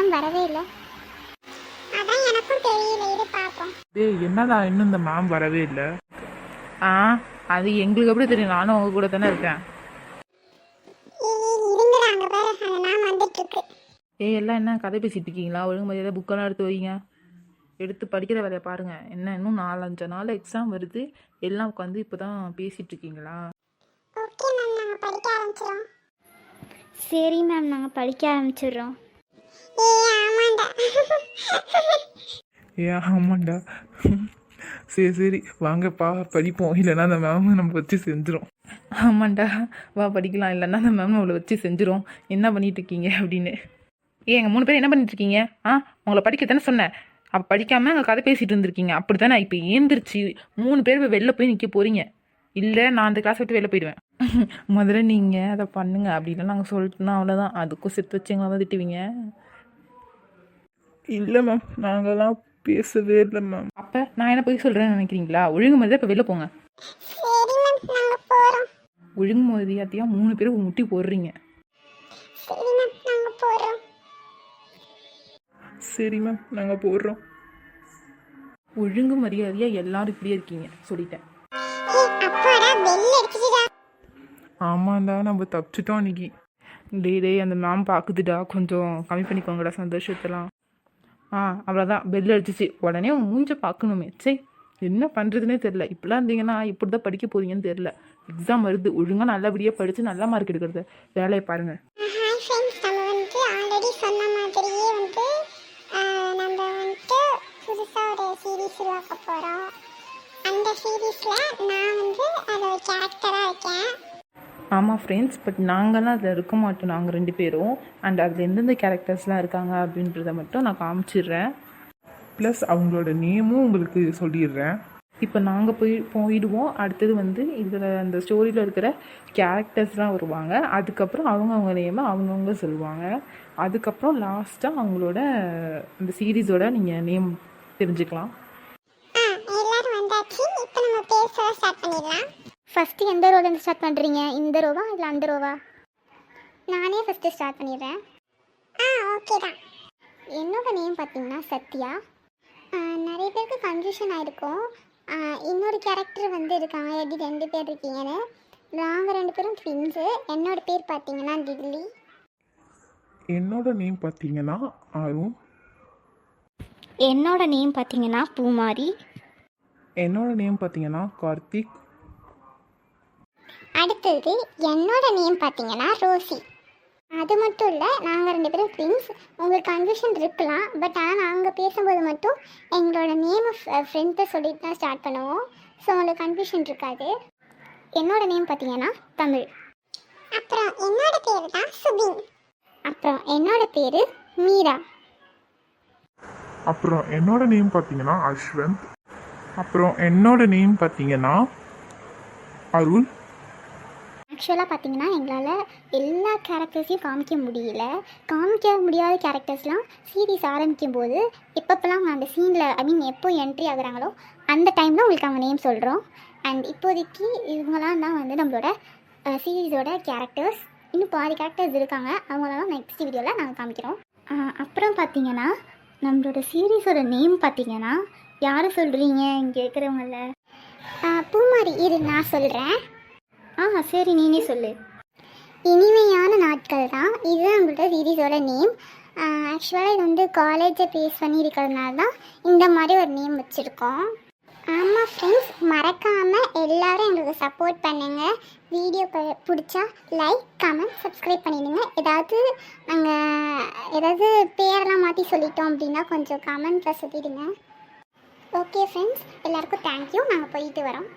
Ma'am வரவே இல்லை. அதான் எனக்கும் தெரியல, இது பார்ப்போம். டேய் என்னடா இன்னும் இந்த மேம் வரவே இல்லை? ஆ அது எங்களுக்கு எப்படி தெரியும்? நானும் அவங்க கூட தானே இருக்கேன். இருங்கடா, அங்கே பாரு அந்த மேம் வந்துட்டு இருக்கு. எல்லாம் என்ன கதை பேசிட்டு இருக்கீங்களா? ஒழுங்கு மரியாதை புக்கெல்லாம் எடுத்து வைங்க. எடுத்து படிக்கிற வேலையை பாருங்க. என்ன இன்னும் 4-5 நாள் எக்ஸாம் வருது, எல்லாம் உட்காந்து இப்போ தான் பேசிட்டு இருக்கீங்களா? ஓகே மேம், நாங்கள் படிக்க ஆரம்பிச்சிடறோம். சரி மேம், நாங்கள் படிக்க ஆரம்பிச்சிடுறோம். ஆமாண்டா. ஆமாண்டா. சரி சரி வாங்கப்பா படிப்போம், இல்லைன்னா அந்த மேம் நம்ம வச்சு செஞ்சிடும். ஆமாண்டா வா படிக்கலாம், இல்லைன்னா அந்த மேம் நம்மளை வச்சு செஞ்சிடும். என்ன பண்ணிட்டு இருக்கீங்க அப்படின்னு. எங்கள் 3 பேர் என்ன பண்ணிட்டு இருக்கீங்க? உங்களை படிக்கத்தானே சொன்னேன். அப்போ படிக்காமல் அங்கே கதை பேசிகிட்டு இருந்திருக்கீங்க அப்படி தானே? இப்போ ஏந்திரிச்சு 3 பேர் வெளில போய் நிற்க போகிறீங்க. இல்லை நான் அந்த கிளாஸ் விட்டு வெளில போயிடுவேன். முதல்ல நீங்கள் அதை பண்ணுங்க, அப்படின்னா நாங்கள் சொல்லிட்டோன்னா அவ்வளோதான். அதுக்கும் செத்து வச்சு எங்களை தான் திட்டுவீங்க. இல்லை மேம், நாங்கள்லாம் பேசவே இல்லை மேம். அப்போ நான் என்ன போய் சொல்கிறேன்னு நினைக்கிறீங்களா? ஒழுங்கு மாதிரி இப்போ வெளில போங்க. சரி மேம், நாங்கள் போகிறோம். ஒழுங்கு மரியாதையாக 3 பேரும் முட்டி போடுறீங்க. சரி மேம், நாங்கள் போகிறோம். சரி மேம், நாங்கள் போடுறோம். ஒழுங்கு மரியாதையாக எல்லாரும் இப்படியே இருக்கீங்க சொல்லிட்டேன். அப்பாடா, பெல் அடிச்சிடுடா. ஆமாண்டா, நம்ம தப்பிச்சிட்டோம் அன்றைக்கி. டே அந்த மேம் பார்க்குதுடா, கொஞ்சம் கம்மி பண்ணிக்கோங்கடா சந்தோஷத்தெல்லாம். அவ்வளோதான், பெல் அடிச்சிச்சு. உடனே உங்கள் மூஞ்ச பார்க்கணுமே. சரி என்ன பண்ணுறதுனே தெரில. இப்படிலாம் இருந்தீங்கன்னா இப்படி தான் படிக்க போகிறீங்கன்னு தெரில. எக்ஸாம் வருது, ஒழுங்காக நல்லபடியாக படித்து நல்ல மார்க் எடுக்கிறது வேலையை பாருங்கள். ஹாய் ஃப்ரெண்ட்ஸ், நம்ம வந்து ஆல்ரெடி சொன்ன மாதிரியே வந்து நம்ம வந்துட்டு புதுசாக ஒரு சீரீஸ் உருவாக்க போகிறோம். அந்த சீரீஸில் நான் வந்து அதோட கேரக்டராக இருக்கேன். ஆமாம் ஃப்ரெண்ட்ஸ், பட் நாங்கள்லாம் அதில் இருக்க மாட்டோம், நாங்கள் 2 பேரும். அண்ட் அதில் எந்தெந்த கேரக்டர்ஸ்லாம் இருக்காங்க அப்படின்றத மட்டும் நான் காமிச்சிடுறேன். ப்ளஸ் அவங்களோட நேமும் உங்களுக்கு சொல்லிடுறேன். இப்போ நாங்கள் போயிடுவோம். அடுத்தது வந்து இதில் அந்த ஸ்டோரியில் இருக்கிற கேரக்டர்ஸ்லாம் வருவாங்க. அதுக்கப்புறம் அவங்க நேமை அவங்கவுங்க சொல்லுவாங்க. அதுக்கப்புறம் லாஸ்ட்டாக அவங்களோட அந்த சீரீஸோட நீங்கள் நேம் தெரிஞ்சுக்கலாம். எல்லாரும் வந்தாச்சு. இப்போ நம்ம பேச ஸ்டார்ட் பண்ணிடலாம். ஃபஸ்ட்டு எந்த ரோலேருந்து ஸ்டார்ட் பண்ணுறீங்க? இந்த ரோவா இல்லை அந்த ரோவா? நானே ஃபஸ்ட்டு ஸ்டார்ட் பண்ணிடுறேன். ஓகே தான். என்னோட நேம் பார்த்தீங்கன்னா சத்யா. நிறைய பேருக்கு கன்ஃபியூஷன் ஆகிருக்கும். இன்னொரு கேரக்டர் வந்து இருக்காங்க, எப்படி 2 பேர் இருக்கீங்கன்னு. நாங்கள் 2 பேரும் ட்வின்ஸு. என்னோட பேர் பார்த்தீங்கன்னா டில்லி. என்னோட நேம் பார்த்தீங்கன்னா அருண். என்னோட நேம் பார்த்தீங்கன்னா பூமாரி. என்னோட நேம் பார்த்தீங்கன்னா கார்த்திக். அடுத்தது என்னோட நேம் பார்த்தீங்கன்னா ரோசி. அது மட்டும் இல்லை, நாங்கள் 2 பேரும் ட்வின்ஸ். உங்களுக்கு கன்ஃபியூஷன் இருக்கலாம், பட் ஆனால் நாங்கள் பேசும்போது மட்டும் எங்களோட நேமை ஃப்ரெண்ட்ஸை சொல்லிட்டு தான் ஸ்டார்ட் பண்ணுவோம். ஸோ உங்களுக்கு கன்ஃபியூஷன் இருக்காது. என்னோட நேம் பார்த்தீங்கன்னா தமிழ். அப்புறம் என்னோட பேர் தான் சுபின். அப்புறம் என்னோட பேர் மீரா. அப்புறம் என்னோட நேம் பார்த்தீங்கன்னா அஸ்வந்த். அப்புறம் என்னோட நேம் பார்த்தீங்கன்னா அருள். ஆக்சுவலாக பார்த்தீங்கன்னா எங்களால் எல்லா கேரக்டர்ஸையும் காமிக்க முடியாத கேரக்டர்ஸ்லாம் சீரீஸ் ஆரம்பிக்கும் போது எப்பப்பெல்லாம் அந்த சீனில் எப்போ என்ட்ரி ஆகுறாங்களோ அந்த டைமில் உங்களுக்கு அவங்க நேம் சொல்கிறோம். அண்ட் இப்போதைக்கு இவங்களாம் தான் வந்து நம்மளோட சீரீஸோட கேரக்டர்ஸ். இன்னும் பாதி கேரக்டர்ஸ் இருக்காங்க, அவங்களெல்லாம் நெக்ஸ்ட் வீடியோவில் நாங்கள் காமிக்கிறோம். அப்புறம் பார்த்தீங்கன்னா நம்மளோட சீரீஸோட நேம் பார்த்தீங்கன்னா யார் சொல்கிறீங்க இங்கே இருக்கிறவங்கள? பூமாரி, இரு நான் சொல்கிறேன். சரி நீனே சொல்லு. இனிமையான நாட்கள் தான் இதுதான் உங்களோட சீரீஸோட நேம். ஆக்சுவலாக இது வந்து காலேஜை பேஸ் பண்ணி இருக்கிறதுனால தான் இந்த மாதிரி ஒரு நேம் வச்சுருக்கோம். ஆமாம் ஃப்ரெண்ட்ஸ், மறக்காமல் எல்லோரும் எங்களுக்கு சப்போர்ட் பண்ணுங்கள். வீடியோ பிடிச்சா லைக், கமெண்ட், சப்ஸ்கிரைப் பண்ணிடுங்க. ஏதாவது பேரெல்லாம் மாற்றி சொல்லிட்டோம் அப்படின்னா கொஞ்சம் கமெண்ட்டில் சொல்லிவிடுங்க. ஓகே ஃப்ரெண்ட்ஸ், எல்லாருக்கும் தேங்க்யூ. நாங்கள் போயிட்டு வரோம்.